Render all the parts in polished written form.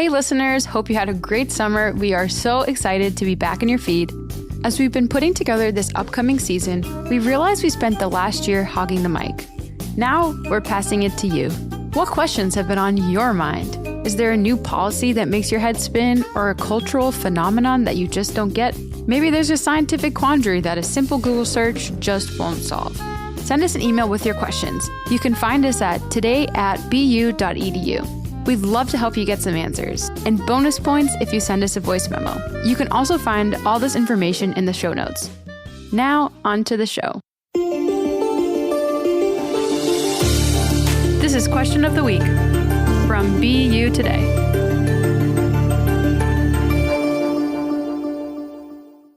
Hey listeners, hope you had a great summer. We are so excited to be back in your feed. As we've been putting together this upcoming season, we realized we spent the last year hogging the mic. Now we're passing it to you. What questions have been on your mind? Is there a new policy that makes your head spin, or a cultural phenomenon that you just don't get? Maybe there's a scientific quandary that a simple Google search just won't solve. Send us an email with your questions. You can find us at today@bu.edu. We'd love to help you get some answers. And bonus points if you send us a voice memo. You can also find all this information in the show notes. Now, on to the show. This is Question of the Week from BU Today.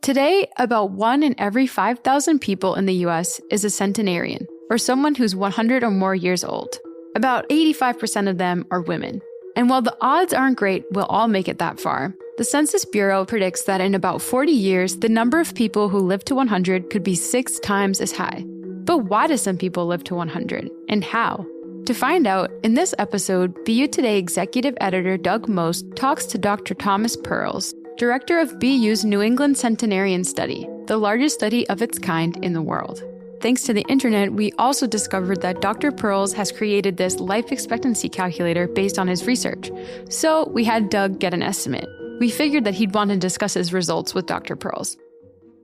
Today, about 1 in every 5,000 people in the US is a centenarian, or someone who's 100 or more years old. About 85% of them are women. And while the odds aren't great we'll all make it that far, the Census Bureau predicts that in about 40 years, the number of people who live to 100 could be 6 times as high. But why do some people live to 100, and how? To find out, in this episode, BU Today Executive Editor Doug Most talks to Dr. Thomas Perls, director of BU's New England Centenarian Study, the largest study of its kind in the world. Thanks to the internet, we also discovered that Dr. Perls has created this life expectancy calculator based on his research. So we had Doug get an estimate. We figured that he'd want to discuss his results with Dr. Perls.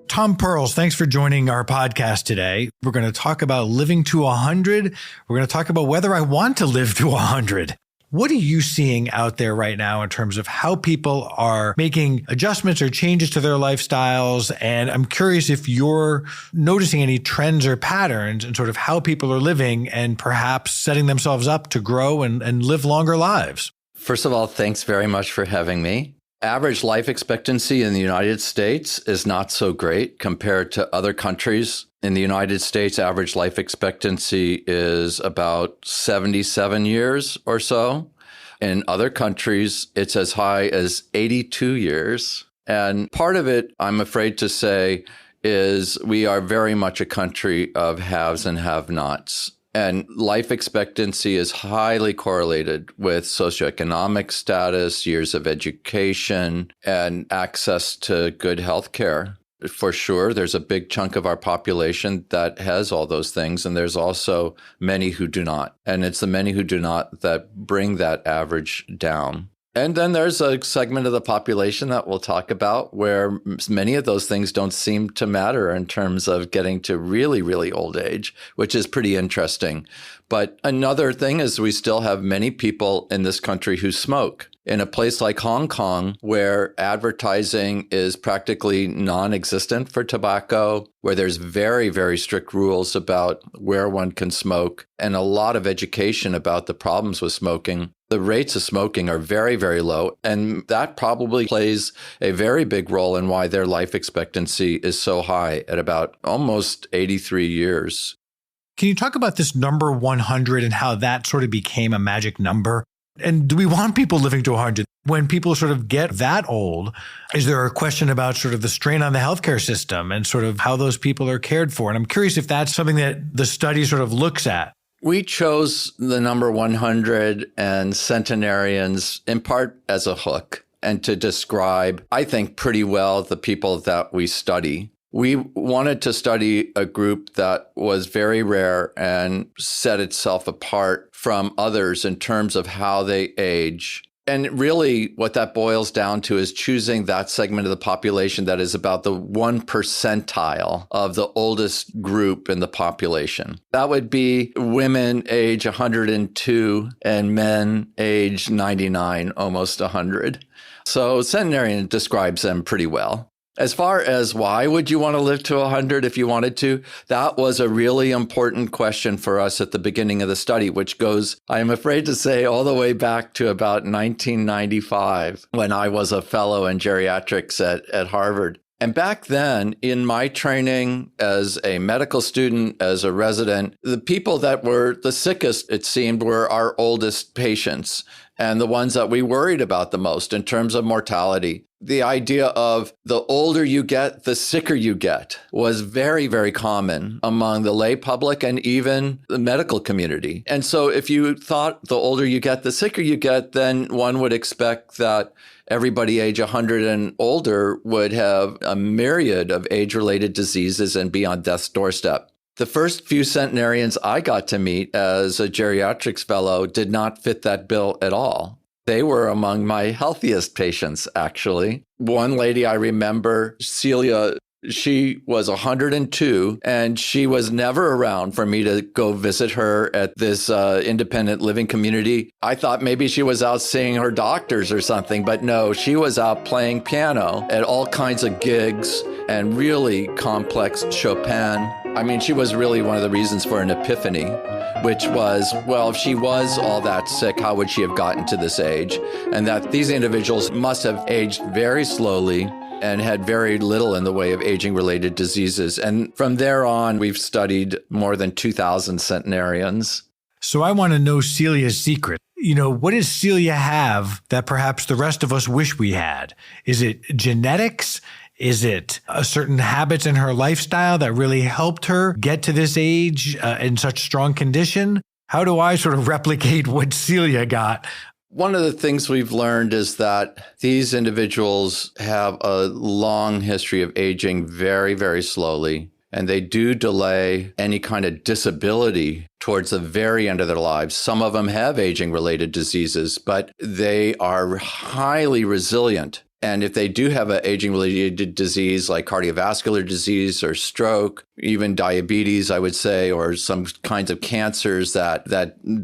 Tom Perls, thanks for joining our podcast today. We're going to talk about living to 100. We're going to talk about whether I want to live to 100. What are you seeing out there right now in terms of how people are making adjustments or changes to their lifestyles? And I'm curious if you're noticing any trends or patterns in sort of how people are living and perhaps setting themselves up to grow and live longer lives. First of all, thanks very much for having me. Average life expectancy in the United States is not so great compared to other countries. In the United States, average life expectancy is about 77 years or so. In other countries, it's as high as 82 years. And part of it, I'm afraid to say, is we are very much a country of haves and have-nots. And life expectancy is highly correlated with socioeconomic status, years of education, and access to good health care. For sure, there's a big chunk of our population that has all those things, and there's also many who do not. And it's the many who do not that bring that average down. And then there's a segment of the population that we'll talk about where many of those things don't seem to matter in terms of getting to really, really old age, which is pretty interesting. But another thing is we still have many people in this country who smoke. In a place like Hong Kong, where advertising is practically non-existent for tobacco, where there's very, very strict rules about where one can smoke, and a lot of education about the problems with smoking, the rates of smoking are very, very low. And that probably plays a very big role in why their life expectancy is so high at about almost 83 years. Can you talk about this number 100 and how that sort of became a magic number? And do we want people living to 100? When people sort of get that old, is there a question about sort of the strain on the healthcare system and sort of how those people are cared for? And I'm curious if that's something that the study sort of looks at. We chose the number 100 and centenarians in part as a hook and to describe, I think, pretty well the people that we study. We wanted to study a group that was very rare and set itself apart from others in terms of how they age. And really what that boils down to is choosing that segment of the population that is about the 1 percentile of the oldest group in the population. That would be women age 102 and men age 99, almost 100. So Centenarian describes them pretty well. As far as why would you want to live to 100 if you wanted to, that was a really important question for us at the beginning of the study, which goes, I'm afraid to say, all the way back to about 1995, when I was a fellow in geriatrics at Harvard. And back then, in my training as a medical student, as a resident, the people that were the sickest, it seemed, were our oldest patients and the ones that we worried about the most in terms of mortality. The idea of the older you get, the sicker you get was very, very common among the lay public and even the medical community. And so if you thought the older you get, the sicker you get, then one would expect that everybody age 100 and older would have a myriad of age-related diseases and be on death's doorstep. The first few centenarians I got to meet as a geriatrics fellow did not fit that bill at all. They were among my healthiest patients, actually. One lady I remember, Celia, she was 102, and she was never around for me to go visit her at this independent living community. I thought maybe she was out seeing her doctors or something, but no, she was out playing piano at all kinds of gigs and really complex Chopin. I mean, she was really one of the reasons for an epiphany, which was, well, if she was all that sick, how would she have gotten to this age? And that these individuals must have aged very slowly and had very little in the way of aging-related diseases. And from there on, we've studied more than 2,000 centenarians. So I want to know Celia's secret. What does Celia have that perhaps the rest of us wish we had? Is it genetics? Is it a certain habits in her lifestyle that really helped her get to this age in such strong condition? How do I sort of replicate what Celia got? One of the things we've learned is that these individuals have a long history of aging very, very slowly, and they do delay any kind of disability towards the very end of their lives. Some of them have aging-related diseases, but they are highly resilient. And if they do have an aging-related disease like cardiovascular disease or stroke, even diabetes, I would say, or some kinds of cancers that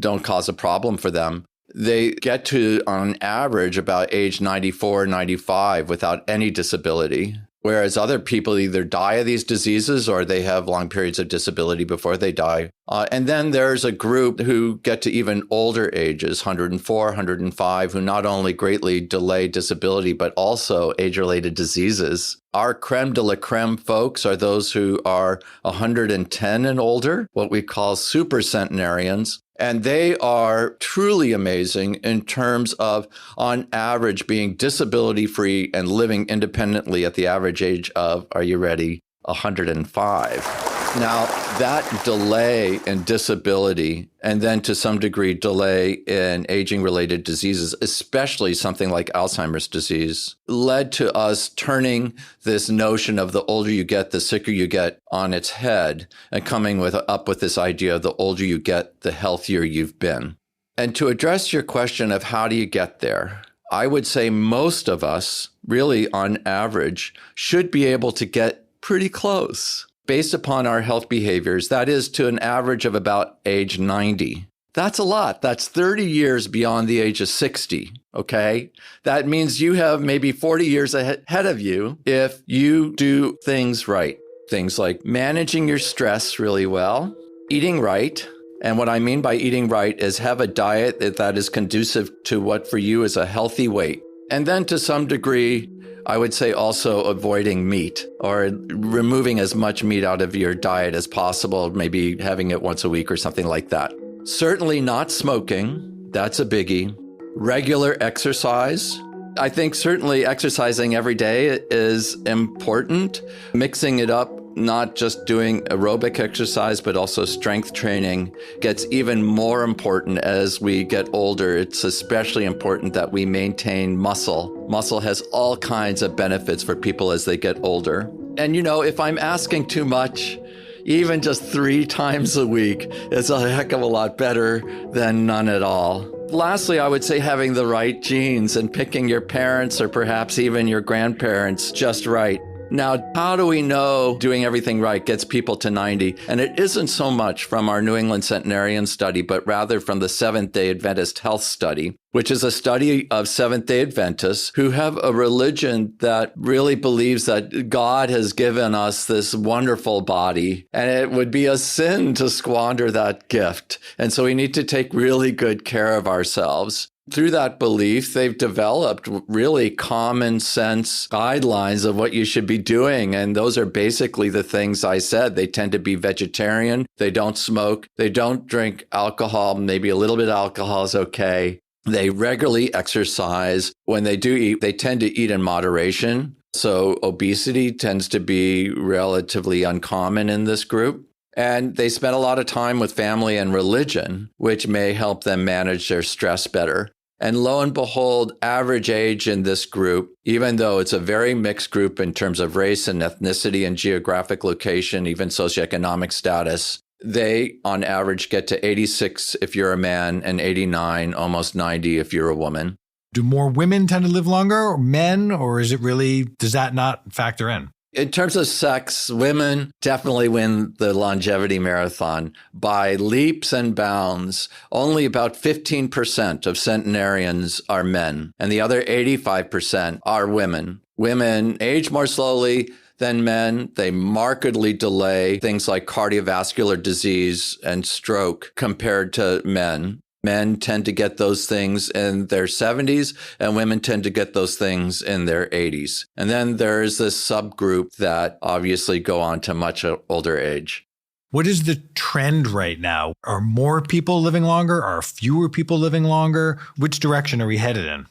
don't cause a problem for them, they get to, on average, about age 94, 95 without any disability. Whereas other people either die of these diseases or they have long periods of disability before they die. And then there's a group who get to even older ages, 104, 105, who not only greatly delay disability, but also age-related diseases. Our creme de la creme folks are those who are 110 and older, what we call super centenarians. And they are truly amazing in terms of, on average, being disability-free and living independently at the average age of, are you ready, 105. Now, that delay in disability, and then to some degree delay in aging-related diseases, especially something like Alzheimer's disease, led to us turning this notion of the older you get, the sicker you get on its head, and coming up with this idea of the older you get, the healthier you've been. And to address your question of how do you get there, I would say most of us, really on average, should be able to get pretty close. Based upon our health behaviors, that is to an average of about age 90. That's a lot. That's 30 years beyond the age of 60, okay? That means you have maybe 40 years ahead of you if you do things right. Things like managing your stress really well, eating right. And what I mean by eating right is have a diet that is conducive to what for you is a healthy weight. And then to some degree, I would say also avoiding meat or removing as much meat out of your diet as possible, maybe having it once a week or something like that. Certainly not smoking. That's a biggie. Regular exercise. I think certainly exercising every day is important. Mixing it up, not just doing aerobic exercise, but also strength training gets even more important as we get older. It's especially important that we maintain muscle. Muscle has all kinds of benefits for people as they get older. And if I'm asking too much, even just 3 times a week is a heck of a lot better than none at all. Lastly, I would say having the right genes and picking your parents or perhaps even your grandparents just right. Now, how do we know doing everything right gets people to 90? And it isn't so much from our New England Centenarian study, but rather from the Seventh-day Adventist Health Study, which is a study of Seventh-day Adventists who have a religion that really believes that God has given us this wonderful body, and it would be a sin to squander that gift. And so we need to take really good care of ourselves. Through that belief, they've developed really common sense guidelines of what you should be doing. And those are basically the things I said. They tend to be vegetarian. They don't smoke. They don't drink alcohol. Maybe a little bit of alcohol is okay. They regularly exercise. When they do eat, they tend to eat in moderation. So obesity tends to be relatively uncommon in this group. And they spend a lot of time with family and religion, which may help them manage their stress better. And lo and behold, average age in this group, even though it's a very mixed group in terms of race and ethnicity and geographic location, even socioeconomic status, they on average get to 86 if you're a man and 89, almost 90 if you're a woman. Do more women tend to live longer or men, or does that not factor in? In terms of sex, women definitely win the longevity marathon by leaps and bounds. Only about 15% of centenarians are men, and the other 85% are women. Women age more slowly than men. They markedly delay things like cardiovascular disease and stroke compared to men. Men tend to get those things in their 70s, and women tend to get those things in their 80s. And then there's this subgroup that obviously go on to much older age. What is the trend right now? Are more people living longer? Are fewer people living longer? Which direction are we headed in?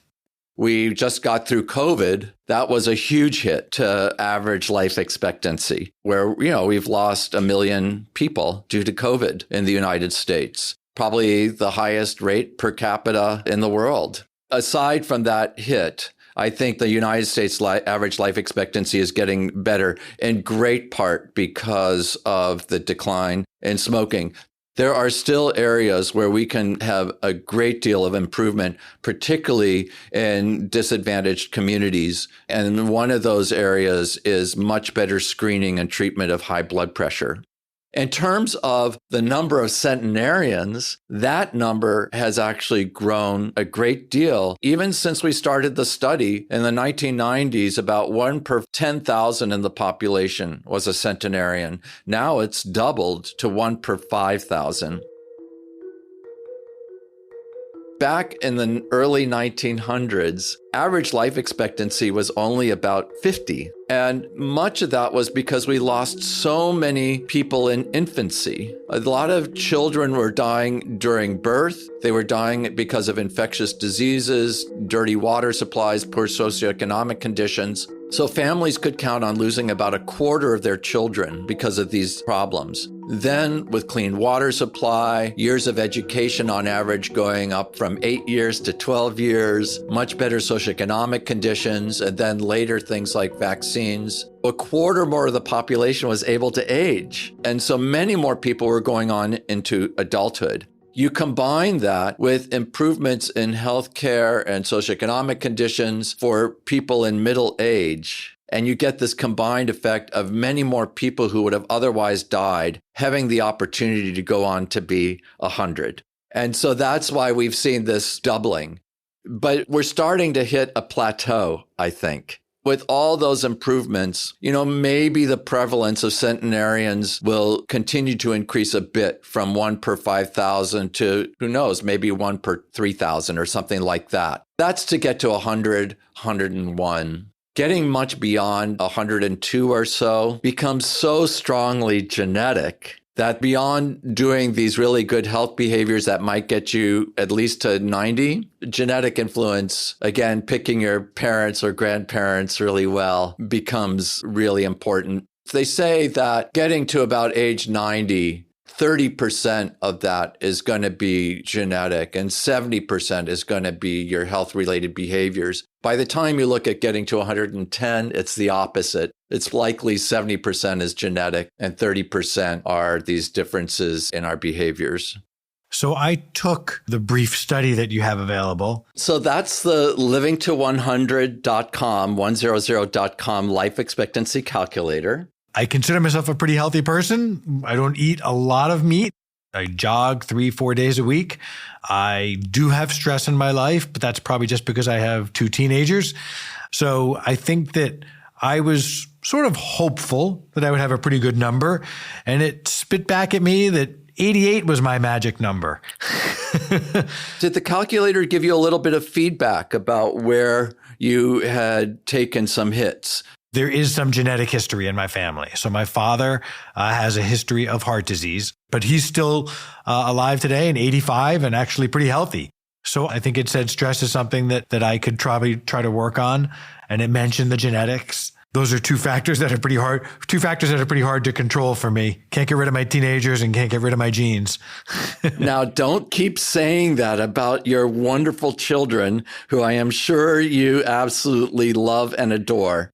We just got through COVID. That was a huge hit to average life expectancy, where, we've lost 1 million people due to COVID in the United States. Probably the highest rate per capita in the world. Aside from that hit, I think the United States average life expectancy is getting better in great part because of the decline in smoking. There are still areas where we can have a great deal of improvement, particularly in disadvantaged communities. And one of those areas is much better screening and treatment of high blood pressure. In terms of the number of centenarians, that number has actually grown a great deal. Even since we started the study in the 1990s, about 1 per 10,000 in the population was a centenarian. Now it's doubled to 1 per 5,000. Back in the early 1900s, average life expectancy was only about 50. And much of that was because we lost so many people in infancy. A lot of children were dying during birth. They were dying because of infectious diseases, dirty water supplies, poor socioeconomic conditions. So families could count on losing about a quarter of their children because of these problems. Then with clean water supply, years of education on average going up from 8 years to 12 years, much better socioeconomic conditions, and then later things like vaccines, a quarter more of the population was able to age. And so many more people were going on into adulthood. You combine that with improvements in healthcare and socioeconomic conditions for people in middle age, and you get this combined effect of many more people who would have otherwise died having the opportunity to go on to be 100. And so that's why we've seen this doubling. But we're starting to hit a plateau, I think. With all those improvements, maybe the prevalence of centenarians will continue to increase a bit from 1 per 5,000 to, who knows, maybe 1 per 3,000 or something like that. That's to get to 100, 101. Getting much beyond 102 or so becomes so strongly genetic that beyond doing these really good health behaviors that might get you at least to 90, genetic influence, again, picking your parents or grandparents really well becomes really important. They say that getting to about age 90, 30% of that is going to be genetic and 70% is going to be your health-related behaviors. By the time you look at getting to 110, it's the opposite. It's likely 70% is genetic and 30% are these differences in our behaviors. So I took the brief study that you have available. So that's the livingto100.com, 100.com life expectancy calculator. I consider myself a pretty healthy person. I don't eat a lot of meat. I jog 3-4 days a week. I do have stress in my life, but that's probably just because I have 2 teenagers. So I think that I was sort of hopeful that I would have a pretty good number. And it spit back at me that 88 was my magic number. Did the calculator give you a little bit of feedback about where you had taken some hits? There is some genetic history in my family. So my father has a history of heart disease, but he's still alive today and 85 and actually pretty healthy. So I think it said stress is something that I could probably try to work on. And it mentioned the genetics. Those are two factors that are pretty hard to control for me. Can't get rid of my teenagers and can't get rid of my genes. Now, don't keep saying that about your wonderful children, who I am sure you absolutely love and adore.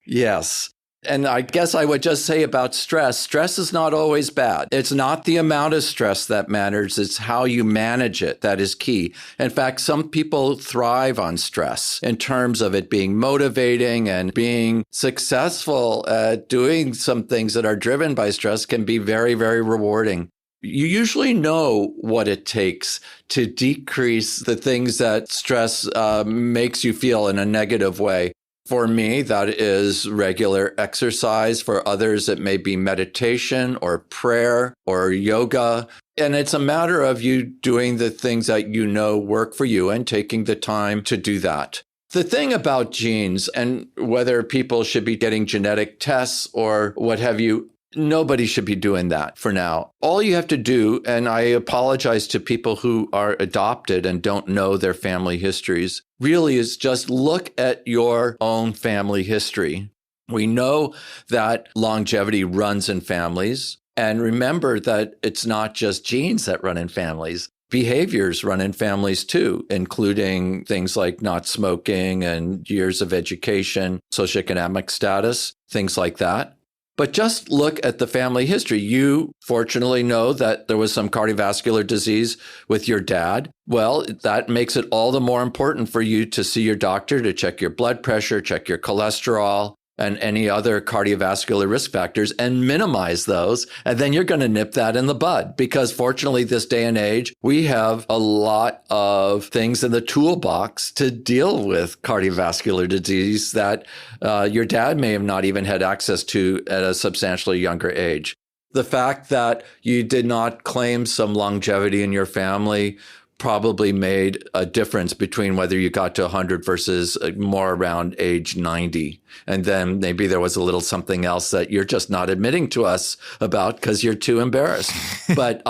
Yes. And I guess I would just say about stress is not always bad. It's not the amount of stress that matters. It's how you manage it that is key. In fact, some people thrive on stress in terms of it being motivating, and being successful at doing some things that are driven by stress can be very, very rewarding. You usually know what it takes to decrease the things that stress makes you feel in a negative way. For me, that is regular exercise. For others, it may be meditation or prayer or yoga. And it's a matter of you doing the things that you know work for you and taking the time to do that. The thing about genes, and whether people should be getting genetic tests or what have you, nobody should be doing that for now. All you have to do, and I apologize to people who are adopted and don't know their family histories, really is just look at your own family history. We know that longevity runs in families. And remember that it's not just genes that run in families. Behaviors run in families too, including things like not smoking and years of education, socioeconomic status, things like that. But just look at the family history. You fortunately know that there was some cardiovascular disease with your dad. Well, that makes it all the more important for you to see your doctor, to check your blood pressure, check your cholesterol, and any other cardiovascular risk factors, and minimize those. And then you're going to nip that in the bud, because fortunately, this day and age, we have a lot of things in the toolbox to deal with cardiovascular disease that your dad may have not even had access to at a substantially younger age. The fact that you did not claim some longevity in your family probably made a difference between whether you got to 100 versus more around age 90. And then maybe there was a little something else that you're just not admitting to us about because you're too embarrassed. But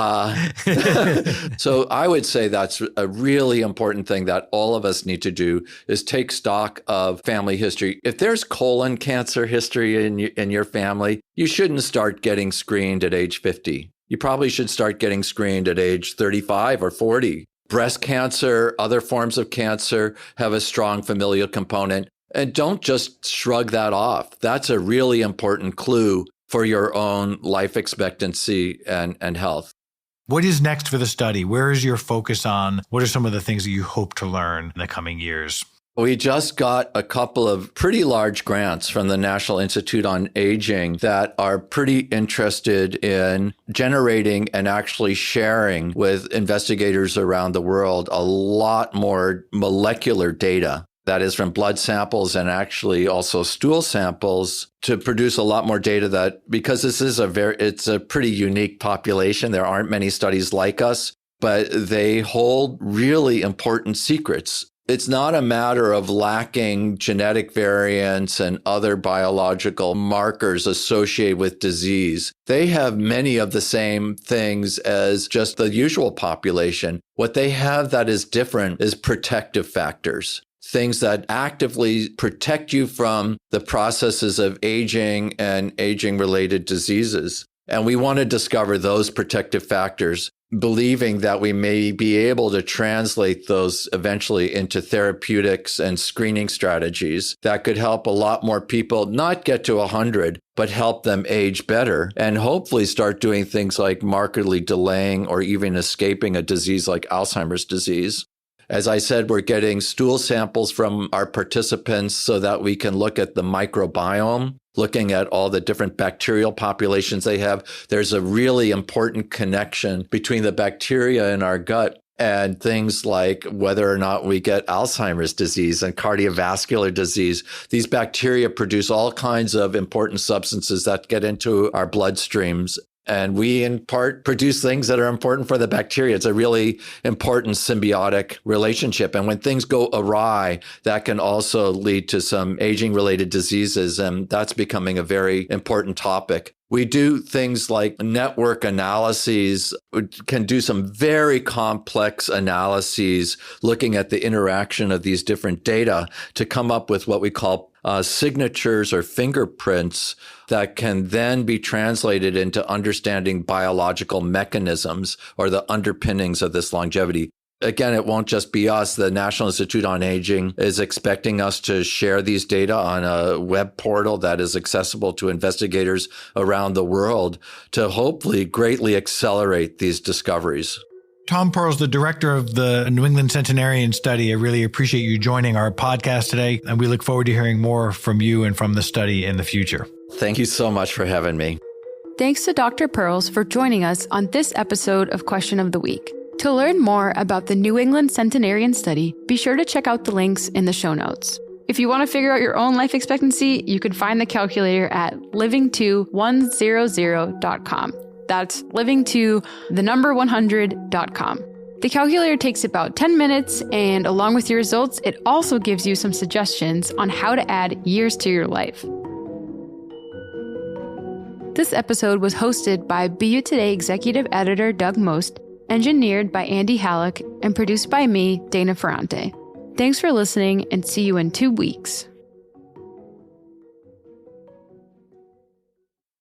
so I would say that's a really important thing that all of us need to do, is take stock of family history. If there's colon cancer history in your family, you shouldn't start getting screened at age 50. You probably should start getting screened at age 35 or 40. Breast cancer, other forms of cancer have a strong familial component. And don't just shrug that off. That's a really important clue for your own life expectancy and health. What is next for the study? Where is your focus on? What are some of the things that you hope to learn in the coming years? We just got a couple of pretty large grants from the National Institute on Aging that are pretty interested in generating and actually sharing with investigators around the world a lot more molecular data. That is, from blood samples and actually also stool samples, to produce a lot more data that, because this is it's a pretty unique population. There aren't many studies like us, but they hold really important secrets. It's not a matter of lacking genetic variants and other biological markers associated with disease. They have many of the same things as just the usual population. What they have that is different is protective factors, things that actively protect you from the processes of aging and aging-related diseases. And we want to discover those protective factors, believing that we may be able to translate those eventually into therapeutics and screening strategies that could help a lot more people not get to 100, but help them age better, and hopefully start doing things like markedly delaying or even escaping a disease like Alzheimer's disease. As I said, we're getting stool samples from our participants so that we can look at the microbiome, looking at all the different bacterial populations they have. There's a really important connection between the bacteria in our gut and things like whether or not we get Alzheimer's disease and cardiovascular disease. These bacteria produce all kinds of important substances that get into our bloodstreams. And we, in part, produce things that are important for the bacteria. It's a really important symbiotic relationship. And when things go awry, that can also lead to some aging-related diseases. And that's becoming a very important topic. We do things like network analyses, can do some very complex analyses looking at the interaction of these different data to come up with what we call signatures or fingerprints that can then be translated into understanding biological mechanisms or the underpinnings of this longevity. Again, it won't just be us. The National Institute on Aging is expecting us to share these data on a web portal that is accessible to investigators around the world to hopefully greatly accelerate these discoveries. Tom Perls, the director of the New England Centenarian study, I really appreciate you joining our podcast today, and we look forward to hearing more from you and from the study in the future. Thank you so much for having me. Thanks to Dr. Perls for joining us on this episode of Question of the Week. To learn more about the New England Centenarian study, be sure to check out the links in the show notes. If you want to figure out your own life expectancy, you can find the calculator at living2100.com. That's living2100.com. The calculator takes about 10 minutes, and along with your results, it also gives you some suggestions on how to add years to your life. This episode was hosted by BU Today executive editor Doug Most, engineered by Andy Halleck, and produced by me, Dana Ferrante. Thanks for listening, and see you in 2 weeks.